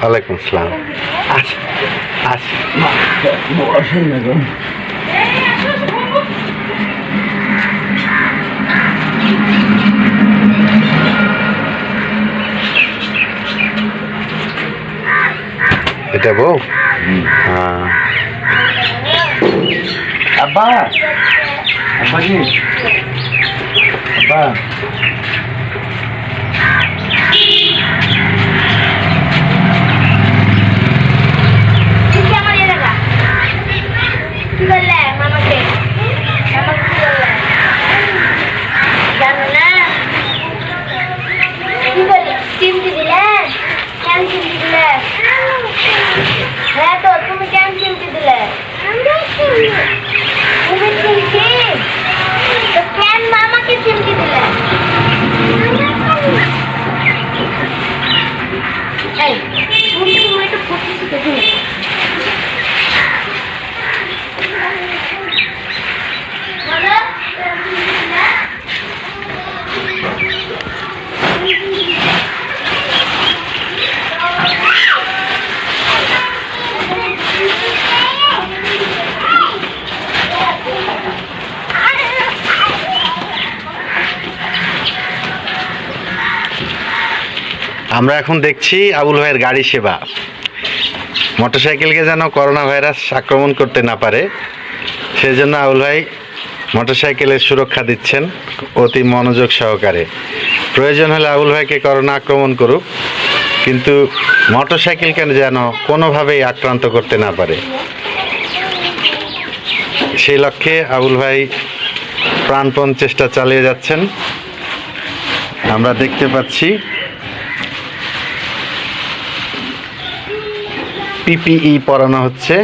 ওয়ালাইকুম আসসালাম। আচ্ছা আচ্ছা বসেন না গো। এটা বউ? হ্যাঁ। আব্বা, আব্বা জি, আব্বা। হ্যাঁ তো তুমি কেন চিমটি দিলে? তুমি চিমটি তো কেন মামাকে চিমটি দিলে? এই তুমি একটু ফুটে শিখে দিলে। আমরা এখন দেখছি আবুল ভাইয়ের গাড়ি সেবা। মোটরসাইকেলকে যেন করোনা ভাইরাস আক্রমণ করতে না পারে সেজন্য আবুল ভাই মোটরসাইকেলের সুরক্ষা দিচ্ছেন অতি মনোযোগ সহকারে। প্রয়োজন হলে আবুল ভাইকে করোনা আক্রমণ করুক, কিন্তু মোটরসাইকেলকে যেন কোনোভাবেই আক্রান্ত করতে না পারে, সেই লক্ষ্যে আবুল ভাই প্রাণপণ চেষ্টা চালিয়ে যাচ্ছেন। আমরা দেখতে পাচ্ছি পিপিই পরানো হচ্ছে।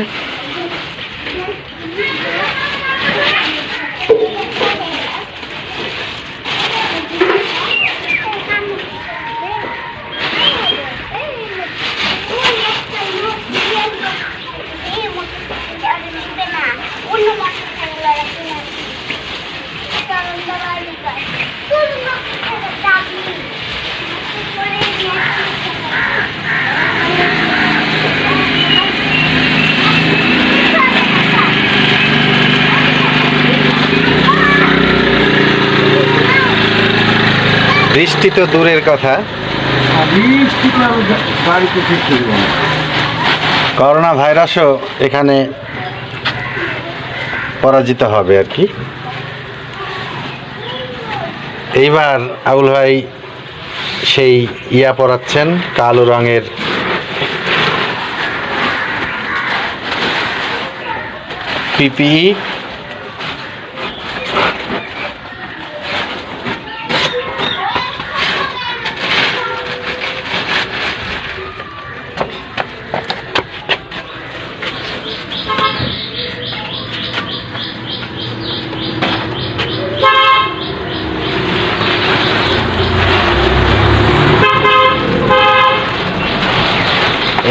বৃষ্টি তো দূরের কথা, করোনা ভাইরাসও এখানে পরাজিত হবে আর কি। এইবার আবুল ভাই সেই ইয়া পরাচ্ছেন, কালো রঙের পিপিই।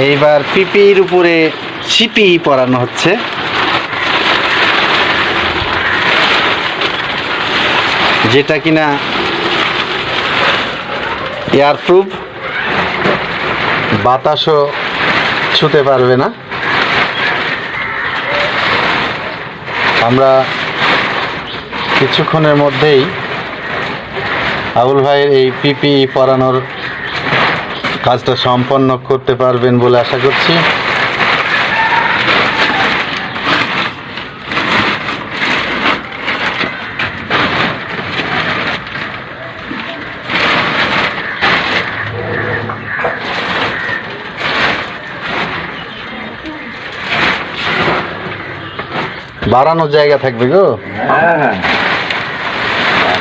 এইবার পিপির উপরে সিপি পরানো হচ্ছে। যেটা কিনা এয়ারপ্রুফ, বাতাসও ছুঁতে পারবে না। আমরা কিছুক্ষণের মধ্যেই আবুল ভাইয়ের এই পিপিই পরানোর কাজটা সম্পন্ন করতে পারবেন বলে আশা করছি। বাড়ানোর জায়গা থাকবে গো। হ্যাঁ,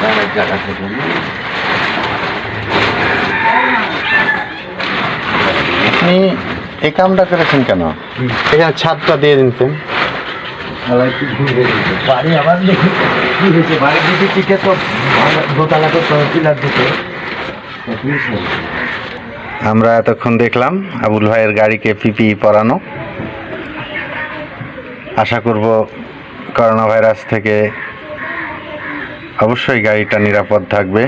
বাড়ানোর জায়গা থাকবে। আপনি এই কামটা করেছেন কেন? এখানে ছাদটা দিয়ে দিতেন। বাড়ি আবার দেখি কি হয়েছে, বাড়ি দিকে টিকে তো দোতলা তো পিলার দিতে। আমরা এতক্ষণ দেখলাম আবুল ভাইয়ের গাড়িকে পিপিই পরানো। আশা করব করোনা ভাইরাস থেকে অবশ্যই গাড়িটা নিরাপদ থাকবে।